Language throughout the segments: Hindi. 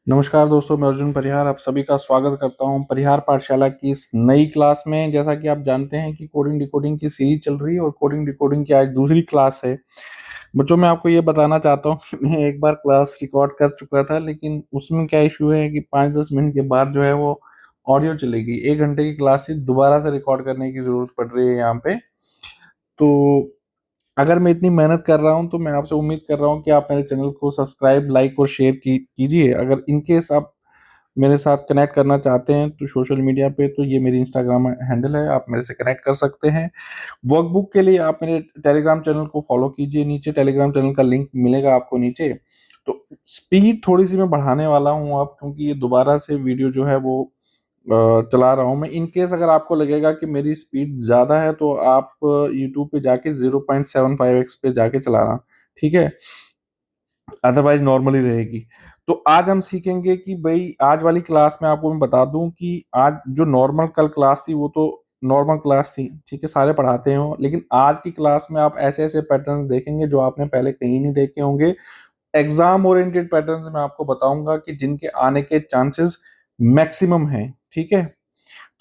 नमस्कार दोस्तों, मैं अर्जुन परिहार आप सभी का स्वागत करता हूं परिहार पाठशाला की इस नई क्लास में। जैसा कि आप जानते हैं कि कोडिंग डिकोडिंग की सीरीज चल रही है और कोडिंग डिकोडिंग की आज दूसरी क्लास है। बच्चों, मैं आपको ये बताना चाहता हूं कि मैं एक बार क्लास रिकॉर्ड कर चुका था, लेकिन उसमें क्या इशू है कि 5-10 मिनट के बाद जो है वो ऑडियो चलेगी। 1 घंटे की क्लास थी, दोबारा से रिकॉर्ड करने की जरूरत पड़ रही है यहाँ पे। तो अगर मैं इतनी मेहनत कर रहा हूं तो मैं आपसे उम्मीद कर रहा हूं कि आप मेरे चैनल को सब्सक्राइब, लाइक और शेयर कीजिए। अगर इनकेस आप मेरे साथ कनेक्ट करना चाहते हैं तो सोशल मीडिया पे तो ये मेरी इंस्टाग्राम हैंडल है, आप मेरे से कनेक्ट कर सकते हैं। वर्कबुक के लिए आप मेरे टेलीग्राम चैनल को फॉलो कीजिए, नीचे टेलीग्राम चैनल का लिंक मिलेगा आपको नीचे। तो स्पीड थोड़ी सी मैं बढ़ाने वाला हूँ अब, क्योंकि ये दोबारा से वीडियो जो है वो चला रहा हूँ मैं। इन केस अगर आपको लगेगा कि मेरी स्पीड ज़्यादा है तो आप यूट्यूब पे जाके 0.75x पे जाके चलाना, ठीक है? अदरवाइज नॉर्मली रहेगी। तो आज हम सीखेंगे कि भाई आज वाली क्लास में आपको मैं बता दूं कि आज जो नॉर्मल कल क्लास थी वो तो नॉर्मल क्लास थी, ठीक है, सारे पढ़ाते हो। लेकिन आज की क्लास में आप ऐसे ऐसे पैटर्न देखेंगे जो आपने पहले कहीं नहीं देखे होंगे। एग्जाम ओरिएंटेड पैटर्न्स मैं आपको बताऊंगा कि जिनके आने के चांसेस मैक्सिमम हैं, ठीक है?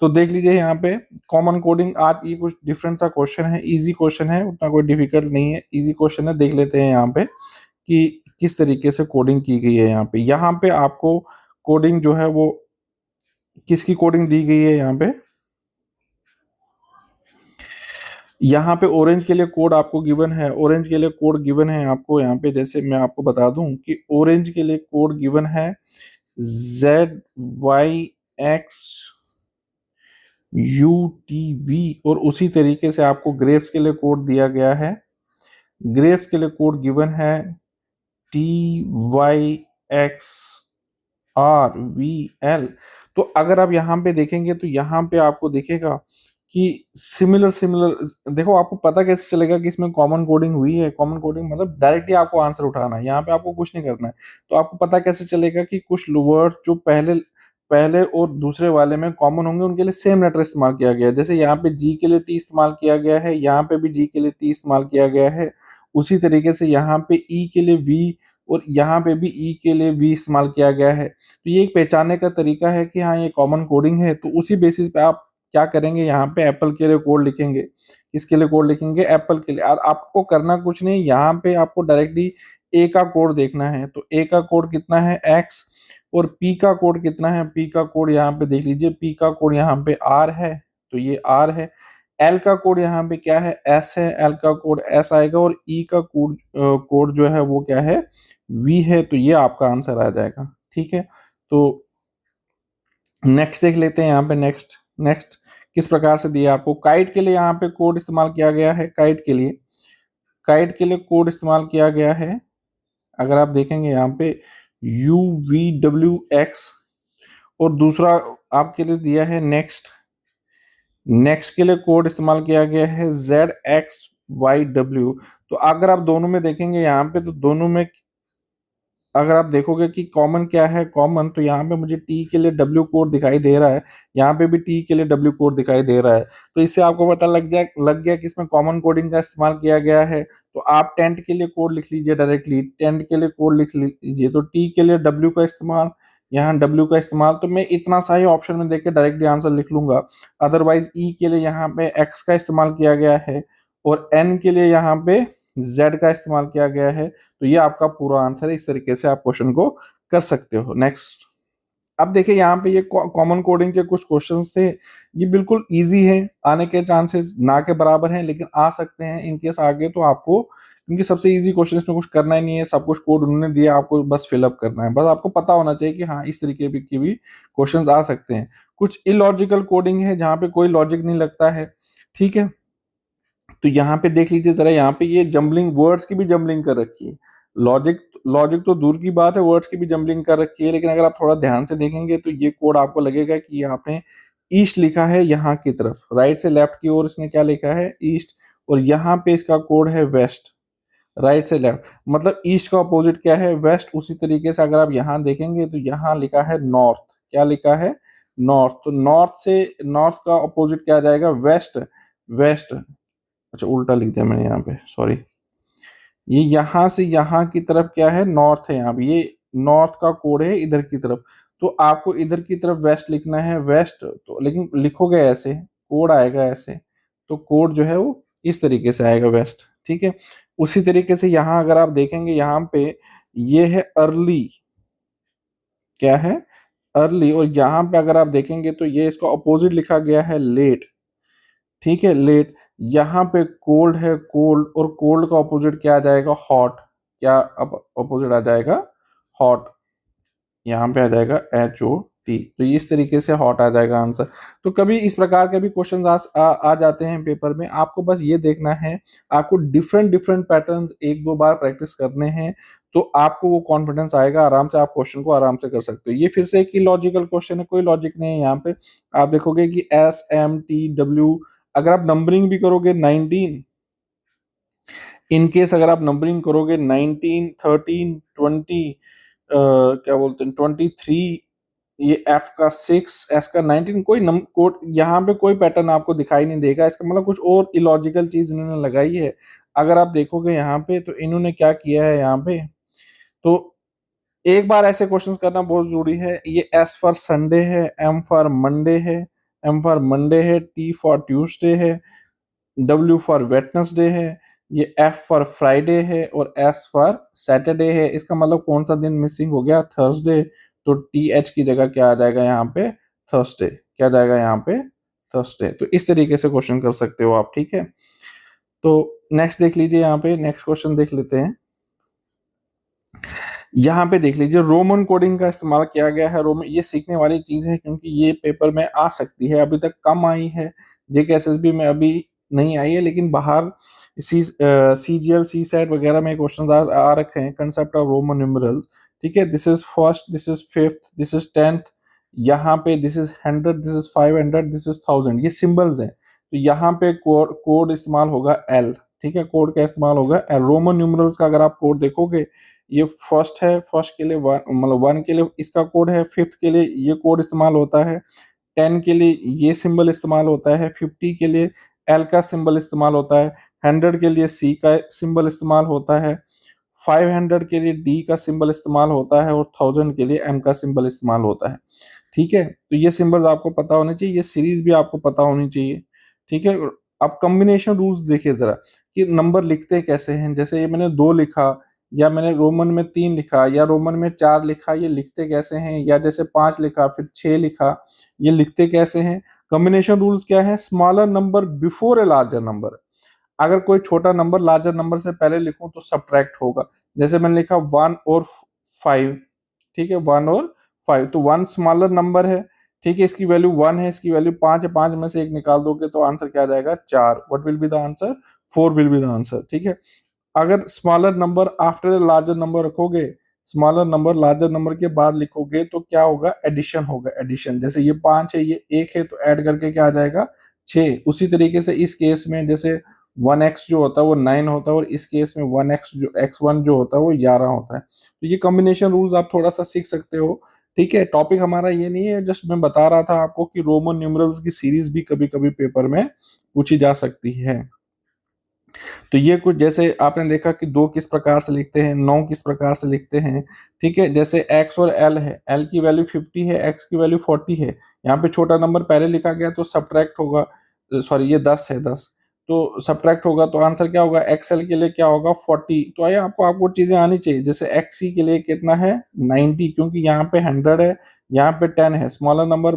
तो देख लीजिए यहाँ पे कॉमन कोडिंग। आज ये कुछ डिफरेंट सा क्वेश्चन है, इजी क्वेश्चन है, उतना कोई डिफिकल्ट नहीं है, इजी क्वेश्चन है। देख लेते हैं यहाँ पे कि किस तरीके से कोडिंग की गई है। यहाँ पे आपको कोडिंग जो है वो किसकी कोडिंग दी गई है यहाँ पे ऑरेंज के लिए कोड आपको गिवन है, ऑरेंज के लिए कोड गिवन है आपको यहाँ पे। जैसे मैं आपको बता दूं कि ऑरेंज के लिए कोड गिवन है ZYX UTV, और उसी तरीके से आपको ग्रेप्स के लिए कोड दिया गया है। ग्रेप्स के लिए कोड गिवन है TYXRVL। तो अगर आप यहाँ पे देखेंगे तो यहाँ पे आपको दिखेगा कि सिमिलर सिमिलर। देखो, आपको पता कैसे चलेगा कि इसमें कॉमन कोडिंग हुई है? कॉमन कोडिंग मतलब डायरेक्टली आपको आंसर उठाना है, यहाँ पे आपको कुछ नहीं करना है। तो आपको पता कैसे चलेगा कि कुछ वर्ड जो पहले पहले और दूसरे वाले में कॉमन होंगे उनके लिए सेम लेटर इस्तेमाल किया गया है। जैसे यहाँ पे जी के लिए टी इस्तेमाल किया गया है, यहाँ पे भी जी के लिए टी इस्तेमाल किया गया है। उसी तरीके से यहाँ पे ई के लिए वी और यहाँ पे भी ई के लिए वी इस्तेमाल किया गया है। तो ये एक पहचानने का तरीका है कि हाँ, ये कॉमन कोडिंग है। तो उसी बेसिस पे आप क्या करेंगे, यहाँ पे एप्पल के लिए कोड लिखेंगे। किसके लिए कोड लिखेंगे? एप्पल के लिए। और आपको करना कुछ नहीं, यहाँ पे आपको डायरेक्टली ए का कोड देखना है। तो ए का कोड कितना है? एक्स। और पी का कोड कितना है? पी का कोड यहाँ पे देख लीजिए, पी का कोड यहाँ पे आर है, तो ये आर है। एल का कोड यहाँ पे क्या है? एस है, एल का कोड एस आएगा। और ई का कोड कोड जो है वो क्या है? वी है। तो ये आपका आंसर आ जाएगा, ठीक है? तो नेक्स्ट देख लेते हैं यहाँ पे। नेक्स्ट नेक्स्ट किस प्रकार से दिया आपको? काइट के लिए यहाँ पे कोड इस्तेमाल किया गया है। काइट के लिए कोड इस्तेमाल किया गया है। अगर आप देखेंगे यहाँ पे UVWX। और दूसरा आपके लिए दिया है नेक्स्ट। नेक्स्ट के लिए कोड इस्तेमाल किया गया है ZXYW। तो अगर आप दोनों में देखेंगे यहाँ पे, तो दोनों में अगर आप देखोगे कि कॉमन क्या है, कॉमन, तो यहाँ पे मुझे टी के लिए डब्ल्यू कोड दिखाई दे रहा है, यहाँ पे भी टी के लिए डब्ल्यू कोड दिखाई दे रहा है। तो इससे आपको पता लग गया कि इसमें कॉमन कोडिंग का इस्तेमाल किया गया है। तो आप टेंट के लिए कोड लिख लीजिए, डायरेक्टली टेंट के लिए कोड लिख लीजिए। तो टी के लिए डब्ल्यू का इस्तेमाल, यहाँ डब्ल्यू का इस्तेमाल। तो मैं इतना सा ही ऑप्शन में देख के डायरेक्टली आंसर लिख लूंगा। अदरवाइज ई के लिए यहाँ पे एक्स का इस्तेमाल किया गया है और एन के लिए यहाँ पे जेड का इस्तेमाल किया गया है। तो ये आपका पूरा आंसर है। इस तरीके से आप क्वेश्चन को कर सकते हो। नेक्स्ट, अब देखिए यहाँ पे ये कॉमन कोडिंग के कुछ क्वेश्चंस थे। ये बिल्कुल इजी है, आने के चांसेस ना के बराबर हैं, लेकिन आ सकते हैं इनकेस आगे। तो आपको, क्योंकि सबसे इजी क्वेश्चन इसमें कुछ करना ही नहीं है, सब कुछ कोड उन्होंने दिया, आपको बस फिलअप करना है। बस आपको पता होना चाहिए कि हाँ, इस तरीके की भी क्वेश्चंस आ सकते हैं। कुछ इलॉजिकल कोडिंग है जहाँ पे कोई लॉजिक नहीं लगता है, ठीक है? तो यहाँ पे देख लीजिए जरा, यहाँ पे ये जंबलिंग, वर्ड्स की भी जंबलिंग कर रखी है। लॉजिक लॉजिक तो दूर की बात है, वर्ड्स की भी जंबलिंग कर रखी है। लेकिन अगर आप थोड़ा ध्यान से देखेंगे तो ये कोड आपको लगेगा कि यहाँ पे ईस्ट लिखा है, यहाँ की तरफ राइट से लेफ्ट की ओर इसने क्या लिखा है? ईस्ट। और यहाँ पे इसका कोड है वेस्ट, राइट से लेफ्ट। मतलब ईस्ट का अपोजिट क्या है? वेस्ट। उसी तरीके से अगर आप यहाँ देखेंगे तो यहाँ लिखा है नॉर्थ। क्या लिखा है? नॉर्थ। तो नॉर्थ का अपोजिट क्या आ जाएगा? वेस्ट। वेस्ट। अच्छा, उल्टा लिख दिया मैंने यहाँ पे, सॉरी। ये यहाँ से यहाँ की तरफ क्या है? नॉर्थ है यहाँ पे। ये नॉर्थ का कोड है इधर की तरफ, तो आपको इधर की तरफ वेस्ट लिखना है, वेस्ट, तो लेकिन लिखोगे ऐसे, कोड आएगा ऐसे, तो कोड जो है वो इस तरीके से आएगा, वेस्ट, ठीक है। उसी तरीके से यहाँ अगर आप देखेंगे, यहाँ पे ये है अर्ली, क्या है, अर्ली, और यहाँ पे अगर आप देखेंगे तो ये इसका अपोजिट लिखा गया है, लेट, ठीक है, लेट। यहाँ पे कोल्ड है, कोल्ड, और कोल्ड का अपोजिट क्या आ जाएगा, हॉट, क्या अपोजिट आ जाएगा, हॉट, यहाँ पे आ जाएगा HOT, तो इस तरीके से हॉट आ जाएगा आंसर। तो कभी इस प्रकार के भी क्वेश्चन आ जाते हैं पेपर में, आपको बस ये देखना है, आपको डिफरेंट डिफरेंट पैटर्न्स एक दो बार प्रैक्टिस करने हैं, तो आपको वो कॉन्फिडेंस आएगा, आराम से आप क्वेश्चन को आराम से कर सकते हो। ये फिर से एक लॉजिकल क्वेश्चन है, कोई लॉजिक नहीं है यहाँ पे। आप देखोगे कि SMTW, अगर आप नंबरिंग भी करोगे 19, इन केस अगर आप नंबरिंग करोगे 19, 13, 20, क्या बोलते हैं 23, ये F का 6, S का 19, कोई कोड यहाँ पे कोई पैटर्न आपको दिखाई नहीं देगा, इसका मतलब कुछ और इलॉजिकल चीज इन्होंने लगाई है। अगर आप देखोगे यहाँ पे, तो इन्होंने क्या किया है यहाँ पे, तो एक बार ऐसे क्वेश्चंस करना बहुत जरूरी है। ये S फॉर संडे है, M फॉर मंडे है, M फॉर मंडे है, T फॉर ट्यूसडे है, W फॉर वेटनेसडे है, ये F फॉर फ्राइडे है, और S फॉर सैटरडे है। इसका मतलब कौन सा दिन मिसिंग हो गया, थर्सडे, तो TH की जगह क्या आ जाएगा यहाँ पे, थर्सडे, क्या जाएगा यहाँ पे, थर्सडे। तो इस तरीके से क्वेश्चन कर सकते हो आप, ठीक है। तो नेक्स्ट देख लीजिए, यहाँ पे नेक्स्ट क्वेश्चन देख लेते हैं। यहाँ पे देख लीजिए, रोमन कोडिंग का इस्तेमाल किया गया है। रोमन, ये सीखने वाली चीज है, क्योंकि ये पेपर में आ सकती है, अभी तक कम आई है, JKSSB में अभी नहीं आई है, लेकिन बाहर CGL CSAT वगैरह में क्वेश्चन आ रखे हैं, कंसेप्ट ऑफ रोमन न्यूमरल्स, ठीक है। This is first, this is fifth, this is 10th, यहाँ पे this is 100, this is 500, this is 1000, ये सिंबल्स हैं। तो यहाँ पे कोड इस्तेमाल होगा L, ठीक है, कोड का इस्तेमाल होगा L। रोमन न्यूमरल्स का अगर आप कोड देखोगे, ये फर्स्ट है, फर्स्ट के लिए मतलब 1 के लिए इसका कोड है, फिफ्थ के लिए ये कोड इस्तेमाल होता है, 10 के लिए ये सिंबल इस्तेमाल होता है, 50 के लिए L का सिंबल इस्तेमाल होता है, 100 के लिए C का सिंबल इस्तेमाल होता है, 500 के लिए D का सिंबल इस्तेमाल होता है, और 1000 के लिए M का सिंबल इस्तेमाल होता है, ठीक है। तो ये सिंबल्स आपको पता होने चाहिए, ये सीरीज भी आपको पता होनी चाहिए, ठीक है। अब कॉम्बिनेशन रूल्स देखिए जरा, कि नंबर लिखते कैसे हैं। जैसे ये मैंने 2 लिखा, या मैंने रोमन में 3 लिखा, या रोमन में 4 लिखा, ये लिखते कैसे हैं, या जैसे 5 लिखा फिर 6 लिखा, ये लिखते कैसे हैं। कॉम्बिनेशन रूल्स क्या है, smaller number before a larger number, अगर कोई छोटा नंबर लार्जर नंबर से पहले लिखूं तो सब्ट्रैक्ट होगा। जैसे मैंने लिखा 1 और 5, ठीक है, 1 और 5, तो 1 स्मॉलर नंबर है, ठीक है, इसकी वैल्यू 1 है, इसकी वैल्यू 5 है, 5 में से एक निकाल दोगे तो आंसर क्या आ जाएगा, 4। What will be the answer, 4 will be the answer, ठीक है। अगर smaller number after larger number रखोगे, स्मॉलर नंबर लार्जर नंबर के बाद लिखोगे, तो क्या होगा, एडिशन होगा, एडिशन। जैसे ये 5 है, ये 1 है, तो ऐड करके क्या आ जाएगा, 6। उसी तरीके से इस केस में जैसे 1x जो होता है वो 9 होता है, और इस केस में 1x जो x1 जो होता है वो 11 होता है। तो ये कॉम्बिनेशन रूल्स आप थोड़ा सा सीख सकते हो, ठीक है। टॉपिक हमारा ये नहीं है, जस्ट मैं बता रहा था आपको कि रोमन न्यूमरल्स की सीरीज भी कभी कभी पेपर में पूछी जा सकती है। तो ये कुछ, जैसे आपने देखा कि 2 किस प्रकार से लिखते हैं, 9 किस प्रकार से लिखते हैं, ठीक है। जैसे x और l है, l की वैल्यू 50 है, x की वैल्यू 40 है, यहाँ पे छोटा नंबर पहले लिखा गया तो सब्ट्रैक्ट होगा, सॉरी ये 10 है, 10, तो सब्ट्रैक्ट होगा, तो आंसर क्या होगा, xl के लिए क्या होगा, 40। तो आइए आपको चीजें आनी चाहिए। जैसे xc के लिए कितना है, 90, क्योंकि यहाँ पे 100 है, यहाँ पे 10 है, स्मॉलर नंबर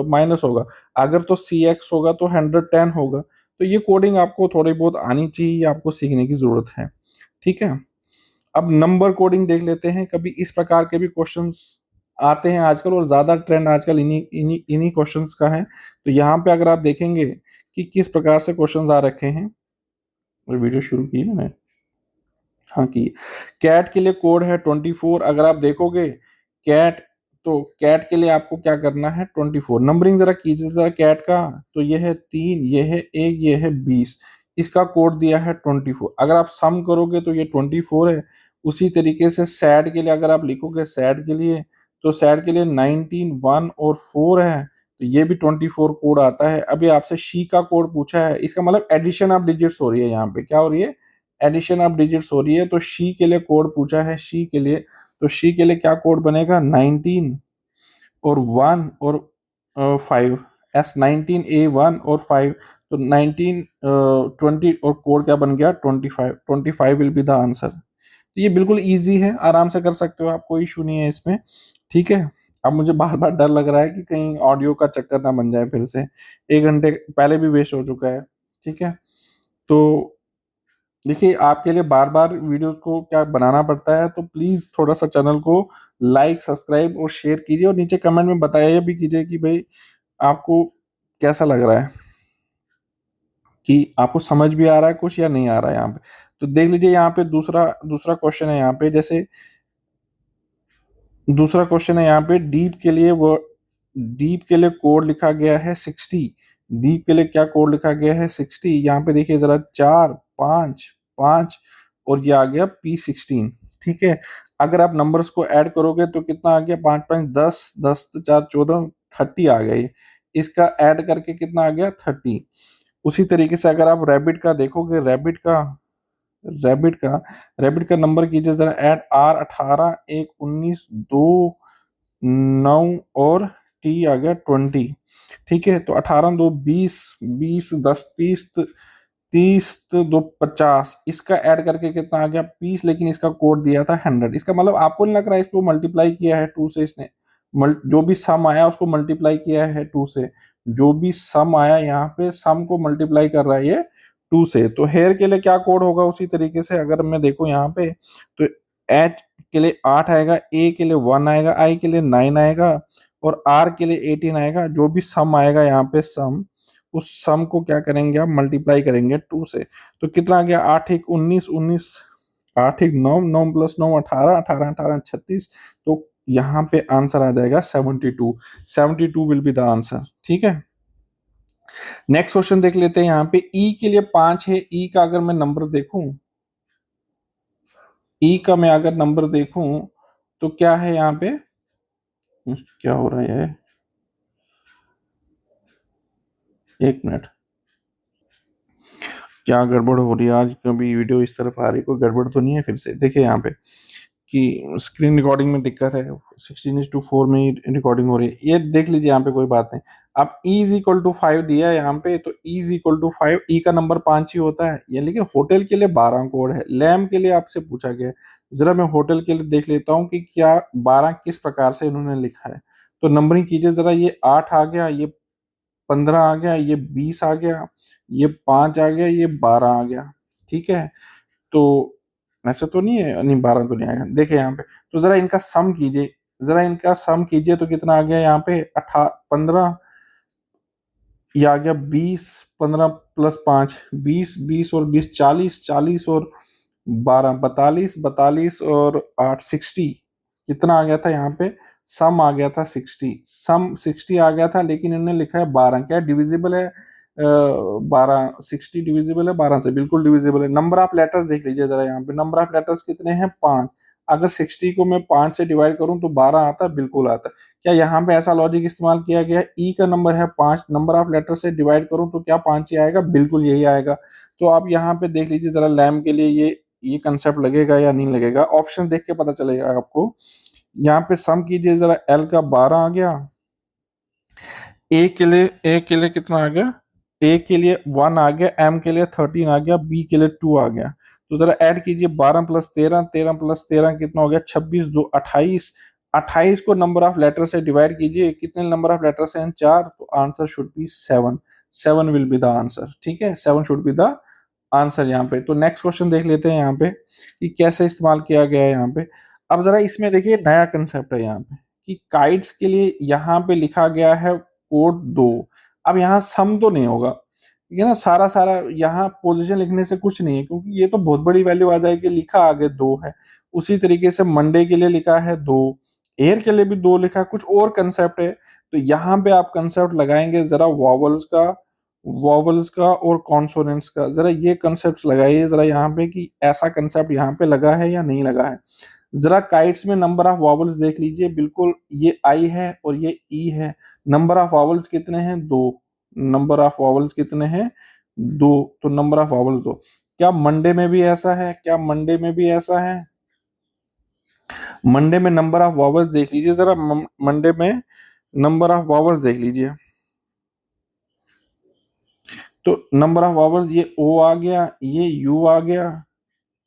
माइनस होगा, अगर तो cx होगा तो 110 होगा। तो ये कोडिंग आपको थोड़ी बहुत आनी चाहिए, आपको सीखने की जरूरत है, ठीक है। अब नंबर कोडिंग देख लेते हैं। कभी इस प्रकार के भी क्वेश्चंस आते हैं आजकल, और ज्यादा ट्रेंड आजकल इन्हीं इन्हीं इन्हीं क्वेश्चंस का है। तो यहाँ पे अगर आप देखेंगे कि किस प्रकार से क्वेश्चंस आ रखे हैं, और वीडियो शुरू की है मैंने, हाँ की। कैट के लिए कोड है 24, अगर आप देखोगे कैट, तो कैट के लिए आपको क्या करना है, 24। नंबरिंग जरा कीजिए जरा कैट का, तो ये है 3, ये है 1, ये है 20, इसका कोड दिया है 24। अगर आप सम करोगे तो ये 24 है। उसी तरीके से सैड के लिए अगर आप लिखोगे, सैड के लिए, तो सैड के लिए 19, 1 और 4 है, तो ये भी 24 कोड आता है। अभी आपसे शी का कोड पूछा है, इसका मतलब एडिशन ऑफ डिजिट्स हो रही है, यहाँ पे क्या हो रही है, एडिशन ऑफ डिजिट्स हो रही है। तो शी के लिए कोड पूछा है, शी के लिए तो शी के लिए क्या कोड बनेगा 19 और 1 और 5, S19A1 और 5, तो 19 20 और कोड क्या बन गया 25, 25 विल बी द आंसर। तो ये बिल्कुल इजी है, आराम से कर सकते हो आप, कोई इशू नहीं है इसमें। ठीक है। अब मुझे बार बार डर लग रहा है कि कहीं ऑडियो का चक्कर ना बन जाए फिर से, 1 घंटे पहले भी वेस्ट हो चुका है। ठीक है। तो देखिए, आपके लिए बार बार वीडियोस को क्या बनाना पड़ता है, तो प्लीज थोड़ा सा चैनल को लाइक सब्सक्राइब और शेयर कीजिए, और नीचे कमेंट में बताइए भी कीजिए कि भाई आपको कैसा लग रहा है, कि आपको समझ भी आ रहा है कुछ या नहीं आ रहा है यहाँ पे। तो देख लीजिए, यहाँ पे दूसरा दूसरा क्वेश्चन है यहाँ पे, जैसे दूसरा क्वेश्चन है यहाँ पे, डीप के लिए वो डीप के लिए कोड लिखा गया है 60। डीप के लिए क्या कोड लिखा गया है 60। यहाँ पे देखिए जरा, 4 5 5 और ये आ गया P16। ठीक है। अगर आप नंबर्स को ऐड करोगे तो कितना आ गया, 5 5 10, 10 4 14, 30 आ गया ये। इसका ऐड करके कितना आ गया 30। उसी तरीके से अगर आप रैबिट का देखोगे, रैबिट का नंबर कीजिए जरा ऐड, R18 1 19 2 9 और T आ गया 20। ठीक है। तो 18 2 20, 20 10 30, 30 2 50, इसका ऐड करके कितना आ गया 20, लेकिन इसका कोड दिया था 100। इसका मतलब आपको नहीं लग रहा है इसको मल्टीप्लाई किया है 2 से इसने, जो भी सम आया उसको मल्टीप्लाई किया है 2 से, जो भी सम आया यहाँ पे सम को मल्टीप्लाई कर रहा है ये 2 से। तो हेयर के लिए क्या कोड होगा, उसी तरीके से अगर मैं देखूं यहाँ पे, तो एच के लिए 8 आएगा, ए के लिए 1 आएगा, आई के लिए 9 आएगा, और आर के लिए 18 आएगा। जो भी सम आएगा यहाँ पे सम, उस सम को क्या करेंगे आप मल्टीप्लाई करेंगे 2 से। तो कितना आ गया, 8 1 19 19, 8 1 9, 9 प्लस 9 18, 18 18 36। तो यहाँ पे आंसर आ जाएगा 72। 72 विल बी द आंसर। ठीक है। नेक्स्ट क्वेश्चन देख लेते हैं। यहाँ पे ई के लिए 5 है। ई का अगर मैं नंबर देखूं, ई का मैं अगर नंबर देखूं तो क्या है यहाँ पे, क्या हो रहा है, 1 मिनट, क्या गड़बड़ हो रही है आज, कभी वीडियो इस तरफ आ रही, कोई गड़बड़ तो नहीं है फिर से। देखिए यहाँ पे कि स्क्रीन रिकॉर्डिंग में दिक्कत है, 16:4 में रिकॉर्डिंग हो रही है, ये देख लीजिए यहाँ पे, कोई बात नहीं। अब e इज इक्वल टू 5 दिया है यहाँ पे, तो e इज इक्वल टू 5, ई का नंबर 5 ही होता है ये, लेकिन होटल के लिए 12 कोड है, लैम के लिए आपसे पूछा गया है। जरा मैं होटल के लिए देख लेता हूँ कि क्या 12 किस प्रकार से इन्होंने लिखा है। तो नंबरिंग कीजिए जरा, ये 8 आ गया, ये 15 आ गया, ये 20 आ गया, ये 5 आ गया, ये 12 आ गया। ठीक है। तो ऐसा तो नहीं है, नहीं 12 तो नहीं आएगा। देखिए यहाँ पे, तो जरा इनका सम कीजिए, जरा इनका सम कीजिए, तो कितना आ गया यहाँ पे 15, ये आ गया 20, 15 प्लस 5 20, 20 और 20 40, 40 और 12 42, 42 और 8 60। कितना आ गया था यहाँ पे, सम आ गया था 60, सम 60 आ गया था, लेकिन इन्होंने लिखा है 12। क्या डिविजिबल है 12, 60 डिविजिबल है 12 से, बिल्कुल डिविजिबल है। नंबर ऑफ लेटर्स देख लीजिए जरा, यहाँ पे नंबर ऑफ लेटर्स कितने हैं 5। अगर 60 को मैं 5 से डिवाइड करूं तो 12 आता है, बिल्कुल आता है। क्या यहाँ पे ऐसा लॉजिक इस्तेमाल किया गया है, ई का नंबर है 5, नंबर ऑफ लेटर से डिवाइड करूं तो क्या 5 ही आएगा, बिल्कुल यही आएगा। तो आप यहाँ पे देख लीजिए जरा, लैम के लिए ये कंसेप्ट लगेगा या नहीं लगेगा, ऑप्शन देख के पता चलेगा आपको। यहाँ पे सम कीजिए जरा, एल का 12 आ गया, ए के लिए कितना आ गया, ए के लिए 1 आ गया, एम के लिए 13 आ गया, बी के लिए 2 आ गया। तो जरा ऐड कीजिए, 12 प्लस 13, 13 प्लस 13 कितना हो गया 26, 2 28, 28 को नंबर ऑफ लेटर से डिवाइड कीजिए, कितने नंबर ऑफ लेटर्स हैं 4, तो answer should be 7। 7 will be the answer. ठीक है, 7 शुड बी द आंसर यहाँ पे। तो नेक्स्ट क्वेश्चन देख लेते हैं यहाँ पे कि कैसे इस्तेमाल किया गया है यहाँ पे। अब जरा इसमें देखिए, नया कंसेप्ट है यहाँ पे कि काइट्स के लिए यहाँ पे लिखा गया है कोड 2। अब यहाँ सम तो नहीं होगा, ठीक है ना, सारा सारा यहाँ पोजीशन लिखने से कुछ नहीं है, क्योंकि ये तो बहुत बड़ी वैल्यू आ जाएगी, लिखा आगे 2 है। उसी तरीके से मंडे के लिए लिखा है 2, एयर के लिए भी 2 लिखा है, कुछ और कंसेप्ट है। तो यहाँ पे आप कंसेप्ट लगाएंगे जरा वॉवल्स का और कॉन्सोनेंट्स का, जरा ये कंसेप्ट लगाइए जरा यहाँ पे कि ऐसा कंसेप्ट यहाँ पे लगा है या नहीं लगा है। जरा काइट्स में नंबर ऑफ वॉवल्स देख लीजिए, बिल्कुल ये आई है और ये ई है। नंबर ऑफ वॉवल्स कितने हैं 2, नंबर ऑफ वॉवल्स कितने हैं 2, तो नंबर ऑफ वॉवल्स 2। क्या मंडे में भी ऐसा है, क्या मंडे में भी ऐसा है, मंडे में नंबर ऑफ वॉवल्स देख लीजिए जरा, मंडे में नंबर ऑफ वॉवल्स देख लीजिए। तो नंबर ऑफ वॉवल्स, ये ओ आ गया, ये यू आ गया,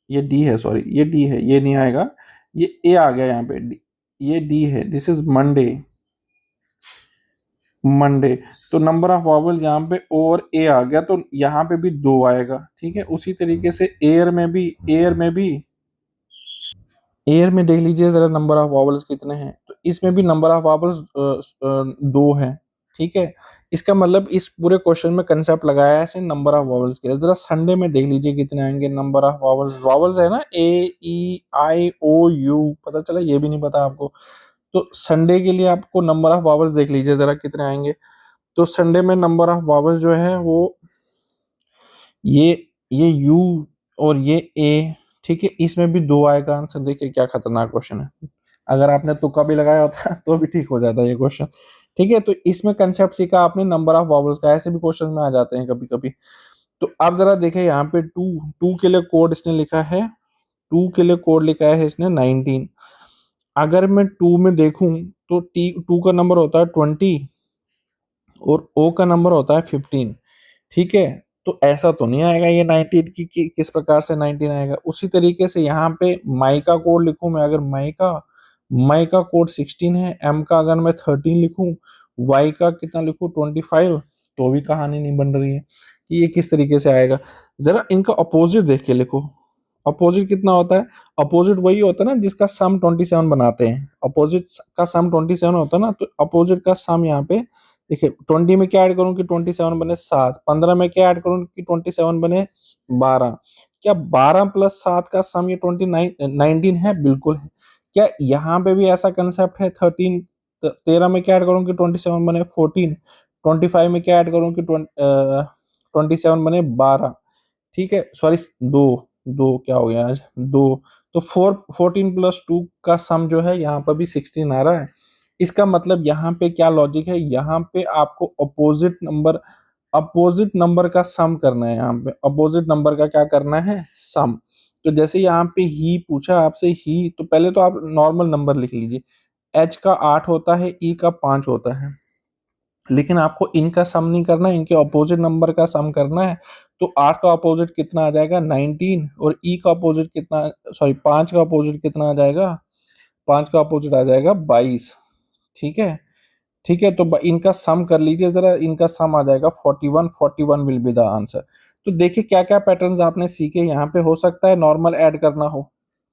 ये डी है, सॉरी ये डी है, ये नहीं आएगा, ये ए आ गया यहाँ पे, ये डी है, दिस इज मंडे, मंडे। तो नंबर ऑफ वॉवल यहाँ पे ओ और ए आ गया, तो यहाँ पे भी दो आएगा, ठीक है। उसी तरीके से एयर में भी, एयर में देख लीजिए जरा नंबर ऑफ वॉवल्स कितने हैं, तो इसमें भी नंबर ऑफ वॉवल्स दो है, ठीक है। इसका मतलब इस पूरे क्वेश्चन में कंसेप्ट लगाया है नंबर ऑफ वॉवल्स के लिए। जरा संडे में देख लीजिए कितने आएंगे नंबर ऑफ वॉवल्स, वॉवल्स है ना, ए ई आई ओ यू, पता चला, ये भी नहीं पता आपको। तो संडे के लिए आपको नंबर ऑफ वॉवल्स देख लीजिए जरा कितने आएंगे। तो संडे में नंबर ऑफ वॉवल जो है वो ये यू और ये ए, ठीक है। इसमें भी दो आएगा आंसर। देखिए क्या खतरनाक क्वेश्चन है, अगर आपने तुक्का भी लगाया होता तो भी ठीक हो जाता ये क्वेश्चन, ठीक है। तो इसमें कंसेप्ट सीखा आपने नंबर ऑफ वॉवल्स का, ऐसे भी क्वेश्चन में आ जाते हैं कभी कभी। तो आप जरा देखें यहाँ पे टू, टू के लिए कोड इसने लिखा है, टू के लिए कोड लिखा है इसने 19। अगर मैं टू में देखूं तो टी टू का नंबर होता है 20 और ओ का नंबर होता है 15, ठीक है। तो ऐसा तो नहीं आएगा ये 19 की किस प्रकार से 19 आएगा। उसी तरीके से यहाँ पे माई का कोड लिखूं मैं, अगर माई का कोड 16 है, एम का अगर मैं 13 लिखूं, वाई का कितना लिखूं 25, तो भी कहानी नहीं बन रही है कि ये किस तरीके से आएगा। जरा इनका अपोजिट देख के लिखो, अपोजिट कितना होता है, अपोजिट वही होता है ना जिसका सम 27 बनाते हैं, अपोजिट का सम 27 होता है ना, तो अपोजिट का सम यहाँ पे देखिए 20 में क्या ऐड करूं कि 27 बने 7, 15 में क्या ऐड करूं कि 27 बने 12, क्या 12 प्लस 7 का सम ये 19 है, बिल्कुल है। क्या यहाँ पे भी ऐसा कंसेप्ट है 13, 13 में क्या ऐड करूं कि 27 बने 14, 25 में क्या ऐड करूं कि 27 बने 12, ठीक है। सॉरी, दो, दो क्या हो गया आज, दो। तो 14 प्लस 2 का सम जो है यहाँ पर भी 16 आ रहा है। इसका मतलब यहाँ पे क्या लॉजिक है, यहाँ पे आपको अपोजिट नंबर का सम करना है, यहाँ पे अपोजिट नंबर का क्या करना है, सम। तो जैसे यहाँ पे ही पूछा आपसे ही, तो पहले तो आप नॉर्मल नंबर लिख लीजिए, एच का 8 होता है, ई का 5 होता है, लेकिन आपको इनका सम नहीं करना है, इनके अपोजिट नंबर का सम करना है। तो 8 का अपोजिट कितना आ जाएगा 19, और ई का अपोजिट कितना, सॉरी 5 का अपोजिट कितना आ जाएगा, 5 का अपोजिट आ जाएगा 22, ठीक है। ठीक है, तो इनका सम कर लीजिए जरा, इनका सम आ जाएगा 41, 41 विल बी द आंसर। तो देखिए क्या क्या पैटर्न्स आपने सीखे, यहाँ पे हो सकता है नॉर्मल ऐड करना हो,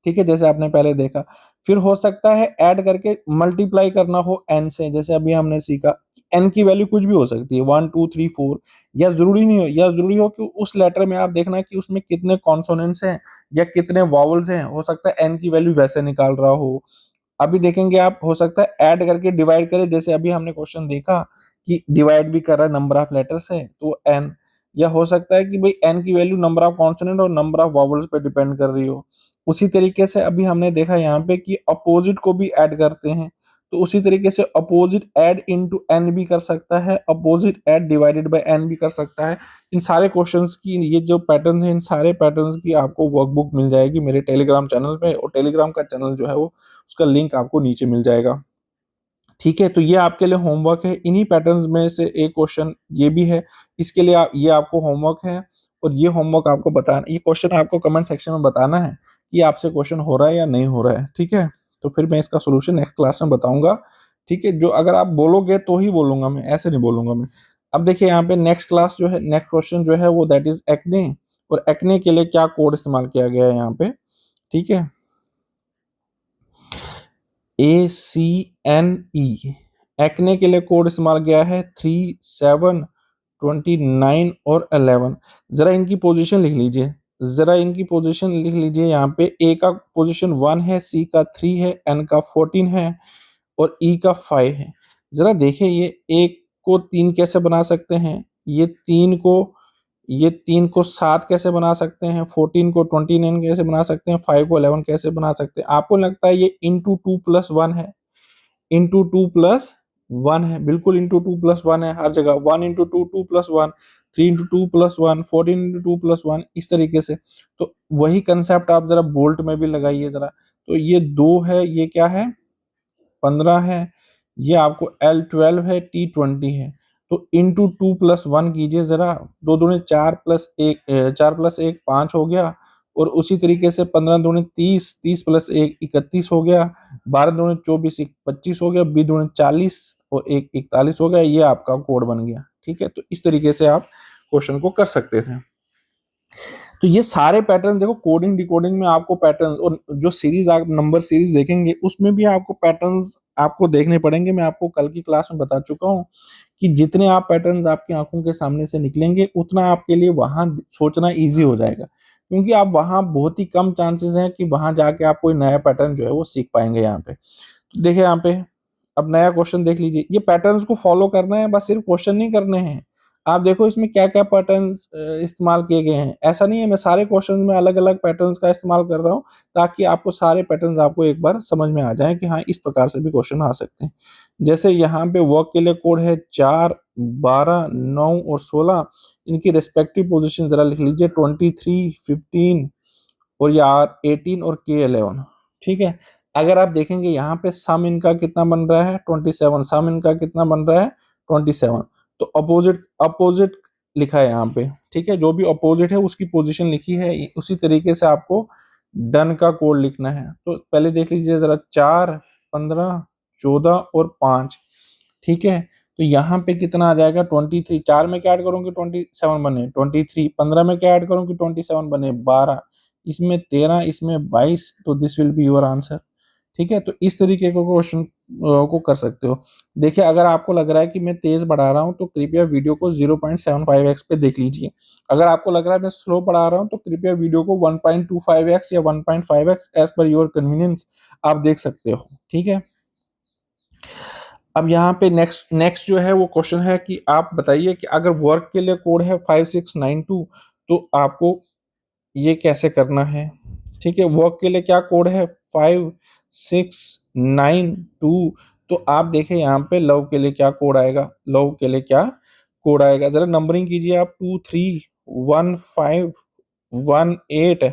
ठीक है, जैसे आपने पहले देखा। फिर हो सकता है ऐड करके मल्टीप्लाई करना हो एन से, जैसे अभी हमने सीखा एन की वैल्यू कुछ भी हो सकती है, 1 2 3 4, या जरूरी नहीं हो, या जरूरी हो कि उस लेटर में आप देखना कि उसमें कितने कॉन्सोनेंट्स हैं या कितने वॉवल्स हैं, हो सकता है एन की वैल्यू वैसे निकाल रहा हो। अभी देखेंगे आप, हो सकता है ऐड करके डिवाइड करें, जैसे अभी हमने क्वेश्चन देखा कि डिवाइड भी कर रहा है, नंबर ऑफ लेटर्स है तो एन, या हो सकता है कि भाई एन की वैल्यू नंबर ऑफ कॉन्सोनेंट और नंबर ऑफ वॉवल्स पे डिपेंड कर रही हो। उसी तरीके से अभी हमने देखा यहाँ पे कि अपोजिट को भी ऐड करते हैं, तो उसी तरीके से अपोजिट ऐड इनटू एन भी कर सकता है, opposite add divided by N भी कर सकता है। इन सारे क्वेश्चंस की ये जो पैटर्न है, इन सारे पैटर्न्स की आपको वर्कबुक मिल जाएगी मेरे टेलीग्राम चैनल पे, और टेलीग्राम का चैनल जो है वो, उसका लिंक आपको नीचे मिल जाएगा, ठीक है। तो ये आपके लिए होमवर्क है, इन्हीं पैटर्न्स में से एक क्वेश्चन ये भी है, इसके लिए ये आपको होमवर्क है, और ये होमवर्क आपको बताना, ये क्वेश्चन आपको कमेंट सेक्शन में बताना है कि आपसे क्वेश्चन हो रहा है या नहीं हो रहा है, ठीक है। तो फिर मैं इसका सोल्यूशन नेक्स्ट क्लास में बताऊंगा, ठीक है। जो अगर आप बोलोगे तो ही बोलूंगा मैं, ऐसे नहीं बोलूंगा मैं। अब देखिए यहाँ पे नेक्स्ट क्लास जो है, नेक्स्ट क्वेश्चन जो है वो दैट इज एक्ने, और एक्ने के लिए क्या कोड इस्तेमाल किया गया है यहाँ पे, ठीक है, ACNE, एक्ने के लिए कोड इस्तेमाल किया है 3 7 29 और 11। जरा इनकी पोजीशन लिख लीजिए, जरा इनकी पोजीशन लिख लीजिए, यहाँ पे ए का पोजीशन 1 है, सी का 3 है, एन का 14 है, और ई का 5 है। जरा देखिए ये एक को 3 कैसे बना सकते हैं, ये तीन को 7 कैसे बना सकते हैं, 14 को 29 कैसे बना सकते हैं, 5 को 11 कैसे बना सकते हैं। आपको लगता है ये इंटू 2+1 है, इंटू 2+1 है, बिल्कुल इंटू 2+1 है हर जगह, 1 इंटू 2 2+1, 3 इंटू 2+1, 14 इंटू 2+1, इस तरीके से। तो वही कंसेप्ट आप जरा बोल्ट में भी लगाइए जरा, तो ये 2 है, ये क्या है 15 है, ये आपको L12 है, T20 है। तो इंटू 2+1 कीजिए जरा, 2 दूनी 4 प्लस 1 4 प्लस 1 5 हो गया, और उसी तरीके से 15 दूनी 30, 30 प्लस 1 31 हो गया, 12 दूनी 24 25 हो गया, 20 दूनी 40 और 1 41 हो गया। ये आपका कोड बन गया। ठीक है, तो इस तरीके से आप क्वेश्चन को कर सकते थे। तो ये सारे पैटर्न देखो, कोडिंग डिकोडिंग में आपको पैटर्न, और जो सीरीज आप नंबर सीरीज देखेंगे उसमें भी आपको पैटर्न्स आपको देखने पड़ेंगे। मैं आपको कल की क्लास में बता चुका हूँ कि जितने आप पैटर्न्स आपकी आंखों के सामने से निकलेंगे उतना आपके लिए वहां सोचना इजी हो जाएगा, क्योंकि आप वहां बहुत ही कम चांसेस हैं कि वहां जाके आप कोई नया पैटर्न जो है वो सीख पाएंगे। यहाँ पे तो देखिए, यहाँ पे अब नया क्वेश्चन देख लीजिए, ये पैटर्न्स को फॉलो करना है, बस सिर्फ क्वेश्चन नहीं करने हैं। आप देखो इसमें क्या क्या पैटर्न्स इस्तेमाल किए गए हैं। ऐसा नहीं है मैं सारे क्वेश्चन में अलग अलग पैटर्न्स का इस्तेमाल कर रहा हूँ, ताकि आपको सारे पैटर्न्स आपको एक बार समझ में आ जाए कि हाँ इस प्रकार से भी क्वेश्चन आ सकते हैं। जैसे यहाँ पे वर्क के लिए कोड है 4, 12, 9 और 16। इनकी रेस्पेक्टिव पोजिशन जरा लिख लीजिए, 23, 15 और यार 18 और K11। ठीक है, अगर आप देखेंगे यहाँ पे सम इनका कितना बन रहा है 27, सम इनका कितना बन रहा है 27। तो अपोजिट अपोजिट लिखा है यहाँ पे। ठीक है, जो भी अपोजिट है उसकी पोजीशन लिखी है, उसी तरीके से आपको डन का कोड लिखना है। तो पहले देख लीजिए जरा, 4, 15, 14 और 5। ठीक है, तो यहाँ पे कितना आ जाएगा 23। 4 में क्या ऐड करूंगी 27 बने 23, 15 में क्या ऐड करूंगी 27 बने 12, इसमें 13, इसमें 22। तो this will be your answer. ठीक है, तो इस तरीके को क्वेश्चन को कर सकते हो। देखिए, अगर आपको लग रहा है कि मैं तेज पढ़ा रहा हूं तो कृपया वीडियो को 0.75x पे देख लीजिए। अगर आपको लग रहा है मैं स्लो पढ़ा रहा हूं तो कृपया वीडियो को 1.25x या 1.5x as per your convenience आप देख सकते हो। ठीक है, अब यहाँ पे नेक्स्ट नेक्स्ट जो है वो क्वेश्चन है कि आप बताइए कि अगर वर्क के लिए कोड है 5692, तो आपको ये कैसे करना है। ठीक है, वर्क के लिए क्या कोड है 5692। तो आप देखें यहाँ पे लव के लिए क्या कोड आएगा, लव के लिए क्या कोड आएगा, जरा नंबरिंग कीजिए आप, 2, 3, 1, 5, 1, 8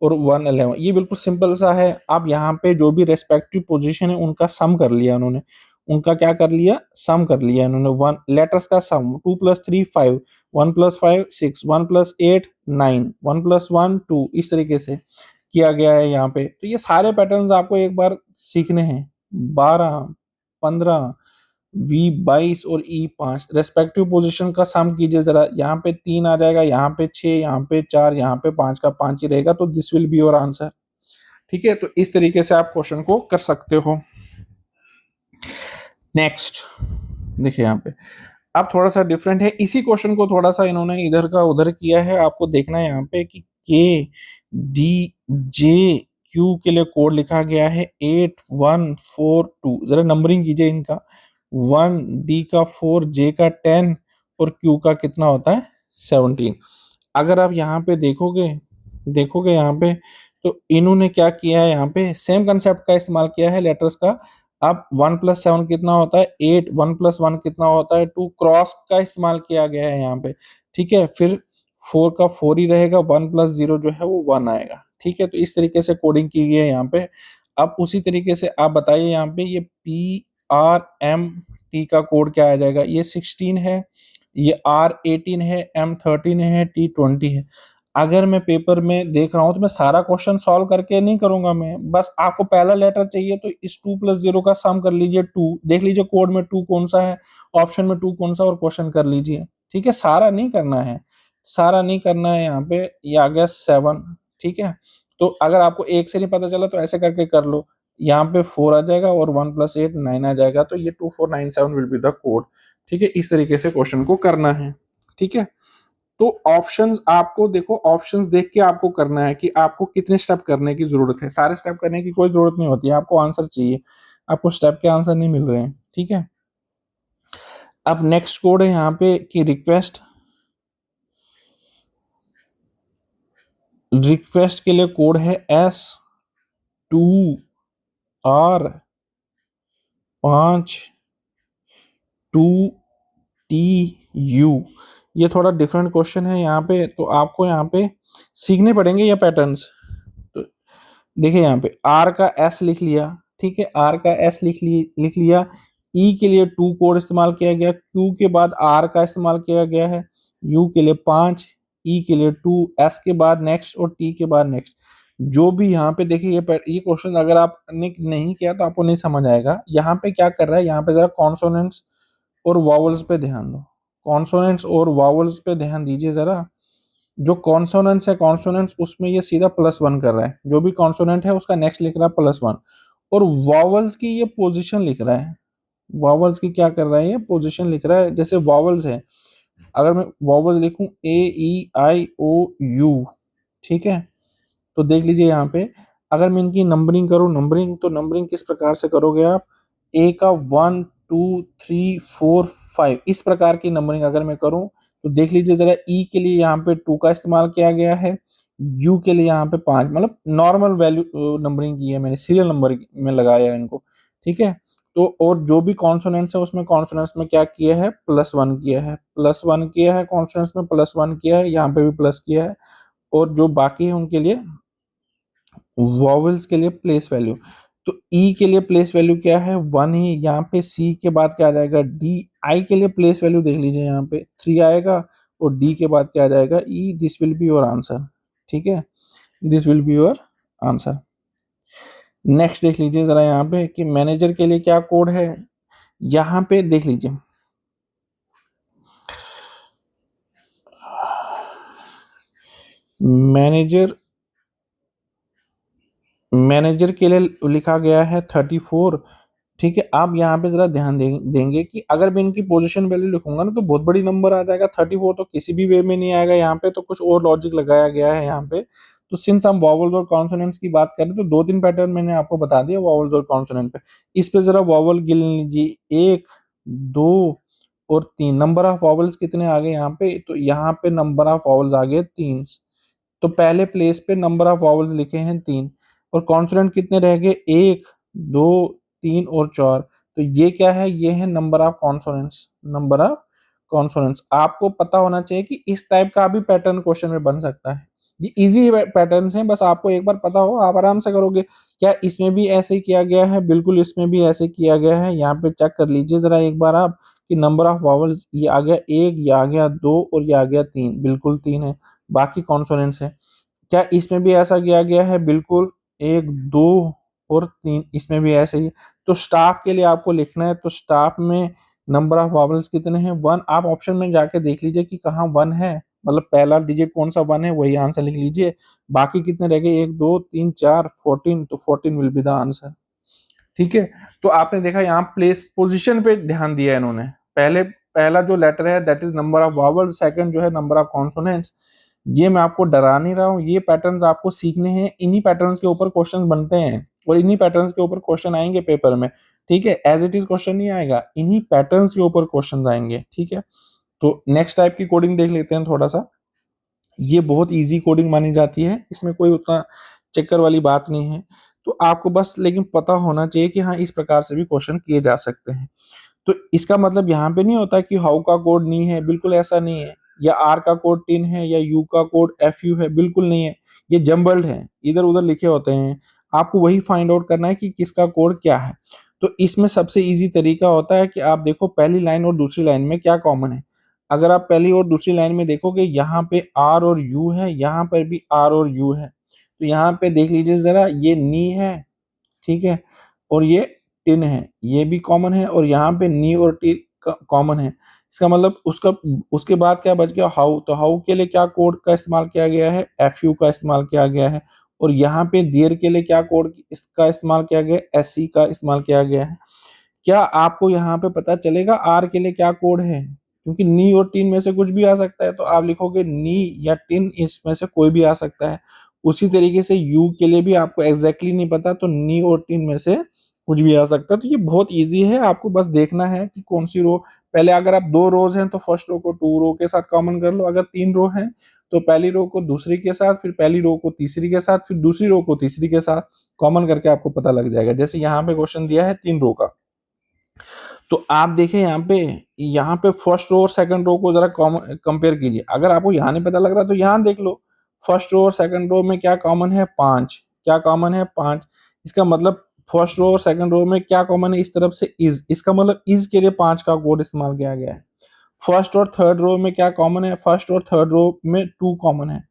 और 111। ये बिल्कुल सिंपल सा है। आप यहाँ पे जो भी रेस्पेक्टिव पोजीशन है उनका सम कर लिया उन्होंने, उनका क्या कर लिया सम कर लिया इन्होंने। 1 लेटर्स का सम, 2 + 3 5, 1 + 5 6, 1 + 8 9, 1 + 1 2, इस तरीके से किया गया है यहाँ पे। तो ये सारे पैटर्न्स आपको एक बार सीखने हैं। 12, 15, V22 और E5 रेस्पेक्टिव पोजीशन का सम कीजिए जरा। यहाँ पे 3 आ जाएगा, यहाँ पे 6, यहाँ पे 4, यहाँ पे 5 का 5 ही रहेगा। तो this will be your answer. ठीक है, तो इस तरीके से आप क्वेश्चन को कर सकते हो। नेक्स्ट देखिए, यहाँ पे अब थोड़ा सा डिफरेंट है, इसी क्वेश्चन को थोड़ा सा इन्होंने इधर का उधर किया है। आपको देखना है यहाँ पे कि KDJQ के लिए कोड लिखा गया है 8142। जरा नंबरिंग कीजिए इनका, 1 D का 4, J का 10 और Q का कितना होता है 17। अगर आप यहाँ पे देखोगे देखोगे यहाँ पे, तो इन्होंने क्या किया है, यहाँ पे सेम कंसेप्ट का इस्तेमाल किया है लेटर्स का। अब 1 + 7 कितना होता है 8, 1 + 1 कितना होता है 2, क्रॉस का इस्तेमाल किया गया है यहाँ पे। ठीक है, फिर 4 का 4 ही रहेगा, 1 + 0 जो है वो 1 आएगा। ठीक है, तो इस तरीके से कोडिंग की गई है यहाँ पे। अब उसी तरीके से आप बताइए यहाँ पे ये PRMT का कोड क्या आ जाएगा। ये 16 है, ये R18 है, M13 है, T20 है। अगर मैं पेपर में देख रहा हूं तो मैं सारा क्वेश्चन सॉल्व करके नहीं करूंगा, मैं बस आपको पहला लेटर चाहिए तो इस 2 + 0 का सम कर लीजिए। 2 देख लीजिए कोड में 2 कौन सा है, ऑप्शन में 2 कौन सा, और क्वेश्चन कर लीजिए। ठीक है, सारा नहीं करना है, सारा नहीं करना है। यहाँ पे ये आ गया 7। ठीक है, तो अगर आपको एक से नहीं पता चला तो ऐसे करके कर लो। यहाँ पे 4 आ जाएगा और 1 + 8 9 आ जाएगा। तो ये 2497 विल बी द कोड। ठीक है, इस तरीके से क्वेश्चन को करना है। ठीक है, तो ऑप्शंस आपको देखो, ऑप्शंस देख के आपको करना है कि आपको कितने स्टेप करने की जरूरत है। सारे स्टेप करने की कोई जरूरत नहीं होती है, आपको आंसर चाहिए, आपको स्टेप के आंसर नहीं मिल रहे हैं। ठीक है, अब नेक्स्ट कोड है यहाँ पे कि रिक्वेस्ट रिक्वेस्ट के लिए कोड है S2R52TU। ये थोड़ा डिफरेंट क्वेश्चन है यहाँ पे, तो आपको यहाँ पे सीखने पड़ेंगे ये पैटर्न्स। तो देखिए यहाँ पे आर का एस लिख लिया, ठीक है, आर का एस लिख लिया। ई के लिए 2 कोड इस्तेमाल किया गया, क्यू के बाद आर का इस्तेमाल किया गया है, यू के लिए 5, ई के लिए 2, एस के बाद नेक्स्ट और टी के बाद नेक्स्ट। जो भी यहाँ पे देखिए ये क्वेश्चन अगर आपने नहीं किया तो आपको नहीं समझ आएगा। यहाँ पे क्या कर रहा है, यहाँ पे जरा कॉन्सोनेंट्स और वॉवल्स पे ध्यान दो, कॉन्सोनेंट्स और वॉवल्स पे ध्यान दीजिए जरा। जो कॉन्सोनेंट्स है, कॉन्सोनेंट्स उसमें ये सीधा +1 कर रहा है, जो भी कॉन्सोनेंट है उसका नेक्स्ट लिख रहा है +1, और वॉवल्स की ये पोजीशन लिख रहा है। वॉवल्स की क्या कर रहा है, ये पोजीशन लिख रहा है। जैसे वॉवल्स है, अगर मैं वॉवल्स लिखूं A E I O U, ठीक है, तो देख लीजिए यहाँ पे अगर मैं इनकी नंबरिंग करूँ, नंबरिंग तो नंबरिंग किस प्रकार से करोगे आप, ए का 1 2 3 4 5 इस प्रकार की नंबरिंग अगर मैं करूँ तो देख लीजिए जरा, ई के लिए यहाँ पे 2 का इस्तेमाल किया गया है, यू के लिए यहाँ पे 5, मतलब नॉर्मल वैल्यू नंबरिंग की है मैंने, सीरियल नंबर में लगाया है इनको, ठीक है। तो और जो भी कॉन्सोनेंट्स है उसमें कॉन्सोनेंट्स में क्या किया है, +1 किया है, +1 किया है, कॉन्सोनेंट्स में +1 किया है, यहाँ पे भी प्लस किया है, और जो बाकी है उनके लिए वॉवेल्स के लिए प्लेस वैल्यू। तो ई के लिए प्लेस वैल्यू क्या है, 1 ही, यहाँ पे सी के बाद क्या आ जाएगा, डी। आई के लिए प्लेस वैल्यू देख लीजिए, यहाँ पे 3 आएगा, और डी के बाद क्या आ जाएगा, ई। This will be your answer, ठीक है, this will be your answer. Next देख लीजिए जरा यहाँ पे कि मैनेजर के लिए क्या कोड है। यहाँ पे देख लीजिए, मैनेजर मैनेजर के लिए लिखा गया है 34, ठीक है। आप यहाँ पे जरा ध्यान देंगे कि अगर मैं इनकी पोजीशन वैल्यू लिखूंगा ना तो बहुत बड़ी नंबर आ जाएगा, 34 तो किसी भी वे में नहीं आएगा, यहाँ पे तो कुछ और लॉजिक लगाया गया है यहाँ पे। तो सिंस हम वॉवल्स और कॉन्सोनेंट्स की बात करें तो 2-3 पैटर्न मैंने आपको बता दिया वॉवल्स और कॉन्सोनेंट पे। इस पे जरा वॉवल गिन लीजिए, 1 2 और 3। नंबर ऑफ वॉवल्स कितने आ गए यहाँ पे, तो यहाँ पे नंबर ऑफ वॉवल्स आ गए 3, तो पहले प्लेस पे नंबर ऑफ वॉवल्स लिखे हैं 3, और कॉन्सोनेंट कितने रह गए, 1 2 3 और 4। तो ये क्या है, ये है number of consonants, number of consonants. आपको पता होना चाहिए कि इस टाइप का भी पैटर्न क्वेश्चन में बन सकता है। ये इजी पैटर्न्स हैं, बस आपको एक बार पता हो आप आराम से करोगे। क्या इसमें भी ऐसे ही किया गया है, बिल्कुल इसमें भी ऐसे किया गया है। यहाँ पे चेक कर लीजिए जरा एक बार आप कि नंबर ऑफ वॉवल्स ये आ गया 1, ये आ गया 2 और ये आ गया 3, बिल्कुल 3 है, बाकी कॉन्सोनेंट्स है। क्या इसमें भी ऐसा किया गया है, बिल्कुल 1 2 और 3, इसमें भी ऐसे ही। तो स्टाफ के लिए आपको लिखना है, तो स्टाफ में नंबर ऑफ वॉवल्स कितने हैं, 1। आप ऑप्शन में जाके देख लीजिए कि कहाँ 1 है, मतलब पहला डिजिट कौन सा 1 है वही आंसर लिख लीजिए। बाकी कितने रह गए, 1 2 3 4 14, तो 14 विल बी द आंसर, ठीक है। तो आपने देखा यहाँ प्लेस पोजीशन पे ध्यान दिया है इन्होंने। पहला जो लेटर है that is number of vowel, second जो है नंबर ऑफ कॉन्सोनेंट्स। ये मैं आपको डरा नहीं रहा हूँ, ये पैटर्न्स आपको सीखने हैं, इन्हीं पैटर्न्स के ऊपर क्वेश्चन बनते हैं और इन्हीं पैटर्न्स के ऊपर क्वेश्चन आएंगे पेपर में, ठीक है। एज इट इज क्वेश्चन नहीं आएगा, इन्हीं पैटर्न्स के ऊपर क्वेश्चन आएंगे, ठीक है। तो नेक्स्ट टाइप की कोडिंग देख लेते हैं थोड़ा सा। ये बहुत इजी कोडिंग मानी जाती है, इसमें कोई उतना चक्कर वाली बात नहीं है। तो आपको बस लेकिन पता होना चाहिए कि हाँ इस प्रकार से भी क्वेश्चन किए जा सकते हैं। तो इसका मतलब यहाँ पे नहीं होता कि हाउ का कोड नहीं है, बिल्कुल ऐसा नहीं है, या आर का कोड 10 है या यू का कोड FU है, बिल्कुल नहीं है। ये जम्बल्ड है, इधर उधर लिखे होते हैं, आपको वही फाइंड आउट करना है कि किसका कोड क्या है। तो इसमें सबसे इजी तरीका होता है कि आप देखो पहली लाइन और दूसरी लाइन में क्या कॉमन है। अगर आप पहली और दूसरी लाइन में देखोगे यहाँ पे आर और यू है, यहाँ पर भी आर और यू है, तो यहाँ पे देख लीजिए जरा, ये नी है, ठीक है, और ये टिन है, ये भी कॉमन है, और यहाँ पे नी और टी कॉमन है। इसका मतलब उसका उसके बाद क्या बच गया, हाउ। तो हाउ के लिए क्या कोड का इस्तेमाल किया गया है, FU का इस्तेमाल किया गया है। और यहाँ पे देयर के लिए क्या कोड इसका इस्तेमाल किया गया है, SC का इस्तेमाल किया गया है। क्या आपको यहाँ पे पता चलेगा आर के लिए क्या कोड है, क्योंकि नी और टिन में से कुछ भी आ सकता है, तो आप लिखोगे नी या टिन, इसमें से कोई भी आ सकता है। उसी तरीके से यू के लिए भी आपको एग्जैक्टली नहीं पता, तो नी और टिन में से कुछ भी आ सकता है। तो ये बहुत इजी है, आपको बस देखना है कि कौन सी रो। पहले अगर आप 2 रोज हैं तो फर्स्ट रो को 2 रो के साथ कॉमन कर लो, अगर 3 रो हैं तो पहली रो को दूसरी के साथ, फिर पहली रो को तीसरी के साथ, फिर दूसरी रो को तीसरी के साथ कॉमन करके आपको पता लग जाएगा। जैसे यहाँ पे क्वेश्चन दिया है 3 रो का, तो आप देखें यहाँ पे फर्स्ट रो और सेकंड रो को जरा कंपेयर कीजिए। अगर आपको यहाँ नहीं पता लग रहा तो यहाँ देख लो, फर्स्ट रो और सेकंड रो में क्या कॉमन है, 5। क्या कॉमन है 5। इसका मतलब फर्स्ट रो और सेकंड रो में क्या कॉमन है, इस तरफ से इज, इसका मतलब इज के लिए 5 का कोड इस्तेमाल किया गया है। फर्स्ट और थर्ड रो में क्या कॉमन है, फर्स्ट और थर्ड रो में 2 कॉमन है,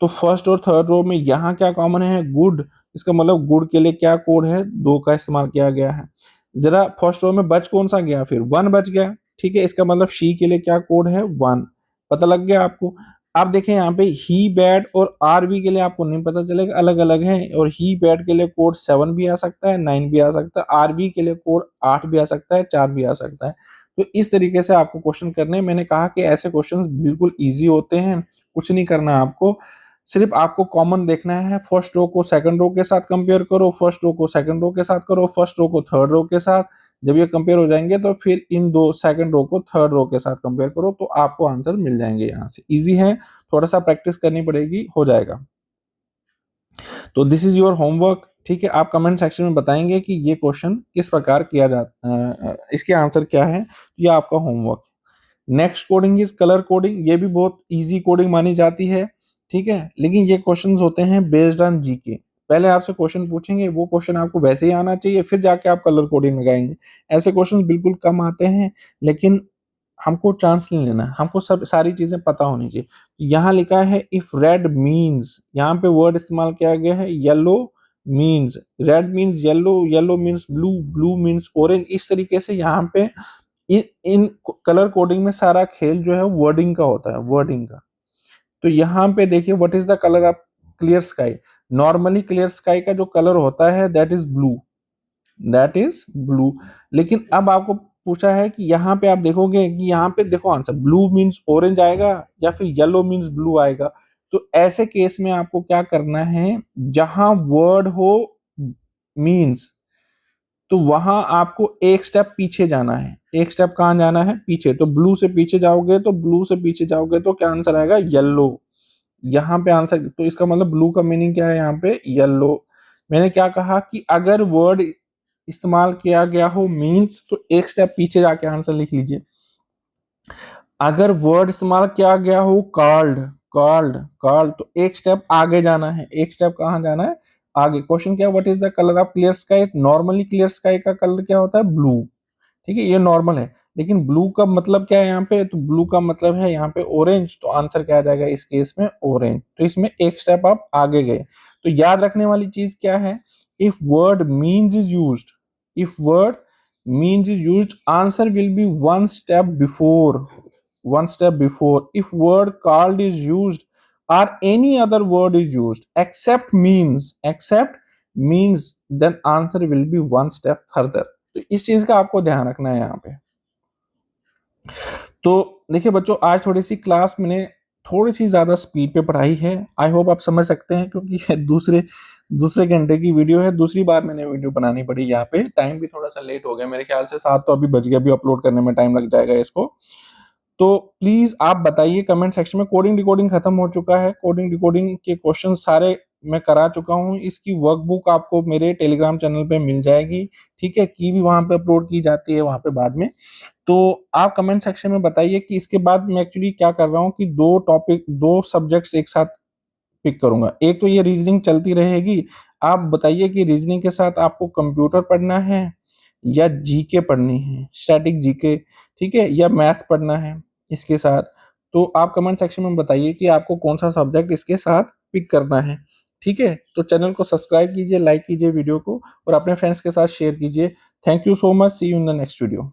तो फर्स्ट और थर्ड रो में यहाँ क्या कॉमन है, गुड, इसका मतलब गुड के लिए क्या कोड है, 2 का इस्तेमाल किया गया है। जरा फर्स्ट रो में बच कौन सा गया, फिर 1 बच गया, ठीक है, इसका मतलब शी के लिए क्या कोड है 1, पता लग गया आपको। आप देखें यहाँ पे ही बैड और आर बी के लिए आपको नहीं पता चलेगा, अलग अलग है, और ही बैड के लिए कोड 7 भी आ सकता है, 9 भी आ सकता है, आर बी के लिए कोड 8 भी आ सकता है, 4 भी आ सकता है। तो इस तरीके से आपको क्वेश्चन करने हैं। मैंने कहा कि ऐसे क्वेश्चन बिल्कुल ईजी होते हैं, कुछ नहीं करना आपको, सिर्फ आपको कॉमन देखना है, फर्स्ट रो को सेकंड रो के साथ कंपेयर करो, फर्स्ट रो को सेकंड रो के साथ करो, फर्स्ट रो को थर्ड रो के साथ, जब ये कंपेयर हो जाएंगे तो फिर इन दो सेकंड रो को थर्ड रो के साथ कंपेयर करो, तो आपको आंसर मिल जाएंगे। यहाँ से इजी है, थोड़ा सा प्रैक्टिस करनी पड़ेगी, हो जाएगा। तो दिस इज योर होमवर्क, ठीक है। आप कमेंट सेक्शन में बताएंगे कि ये क्वेश्चन किस प्रकार किया जाता, इसके आंसर क्या है, ये आपका homework. Next coding is colour coding, ये भी बहुत इजी कोडिंग मानी जाती है, ठीक है, लेकिन ये क्वेश्चंस होते हैं बेस्ड ऑन जीके। पहले आपसे क्वेश्चन पूछेंगे, वो क्वेश्चन आपको वैसे ही आना चाहिए, फिर जाके आप कलर कोडिंग लगाएंगे। ऐसे क्वेश्चन बिल्कुल कम आते हैं, लेकिन हमको चांस नहीं लेना, हमको सब सारी चीजें पता होनी चाहिए। यहाँ लिखा है इफ रेड मीन्स, यहाँ पे वर्ड इस्तेमाल किया गया है yellow means, red means yellow, yellow means blue, blue means orange. इस तरीके से यहाँ पे इन कलर कोडिंग में सारा खेल जो है वर्डिंग का होता है, वर्डिंग का। तो यहाँ पे देखिए what is the colour of clear sky. Normally clear sky का जो कलर होता है that is blue, that is blue. लेकिन अब आपको पूछा है कि यहाँ पे आप देखोगे कि यहाँ पे देखो आंसर ब्लू मीन्स ऑरेंज आएगा या फिर येलो मीन्स ब्लू आएगा। तो ऐसे केस में आपको क्या करना है, जहां वर्ड हो मीन्स, तो वहां आपको एक स्टेप पीछे जाना है। एक स्टेप कहां जाना है, पीछे। तो ब्लू से पीछे जाओगे, तो ब्लू से पीछे जाओगे तो क्या आंसर आएगा, येलो। यहाँ पे आंसर, तो इसका मतलब ब्लू का मीनिंग क्या है, यहाँ पे येलो। मैंने क्या कहा कि अगर वर्ड इस्तेमाल किया गया हो मीन्स, तो एक स्टेप पीछे जाके आंसर लिख लीजिए। अगर वर्ड इस्तेमाल किया गया हो कॉल्ड, कॉल्ड, कॉल्ड, तो एक स्टेप आगे जाना है। एक स्टेप कहां जाना है, आगे। क्वेश्चन क्या, what is the colour of clear sky. Normally clear sky का कलर क्या होता है, ब्लू, ठीक है, ये नॉर्मल है। लेकिन ब्लू का मतलब क्या है यहाँ पे, तो ब्लू का मतलब है यहाँ पे ऑरेंज, तो आंसर क्या आ जाएगा इस केस में, ऑरेंज। तो इसमें एक स्टेप आप आगे गए। तो याद रखने वाली चीज क्या है, if word means is used, if word means is used, answer will be one step before, one step before. If word called is used or any other word is used except means, except means, then answer will be one step further. तो इस चीज का आपको ध्यान रखना है यहाँ पे। तो देखिए बच्चों, आज थोड़ी सी क्लास मैंने थोड़ी सी ज्यादा स्पीड पे पढ़ाई है, आई होप आप समझ सकते हैं, क्योंकि ये दूसरे दूसरे घंटे की वीडियो है, दूसरी बार मैंने वीडियो बनानी पड़ी। यहाँ पे टाइम भी थोड़ा सा लेट हो गया, मेरे ख्याल से 7 तो अभी बज गया, अभी अपलोड करने में टाइम लग जाएगा इसको। तो प्लीज आप बताइए कमेंट सेक्शन में। कोडिंग डिकोडिंग खत्म हो चुका है, कोडिंग डिकोडिंग के क्वेश्चन सारे मैं करा चुका हूँ। इसकी वर्कबुक आपको मेरे टेलीग्राम चैनल पे मिल जाएगी, ठीक है, की भी वहां पे अपलोड की जाती है वहां पे बाद में। तो आप कमेंट सेक्शन में बताइए कि इसके बाद मैं एक्चुअली क्या कर रहा हूँ कि 2 सब्जेक्ट्स एक साथ पिक करूंगा। एक तो ये रीजनिंग चलती रहेगी, आप बताइए कि रीजनिंग के साथ आपको कंप्यूटर पढ़ना है या जीके पढ़नी है, स्टैटिक जीके, ठीक है, या मैथ्स पढ़ना है इसके साथ। तो आप कमेंट सेक्शन में बताइए कि आपको कौन सा सब्जेक्ट इसके साथ पिक करना है, ठीक है। तो चैनल को सब्सक्राइब कीजिए, लाइक कीजिए वीडियो को, और अपने फ्रेंड्स के साथ शेयर कीजिए। Thank you so much, see you in the next video.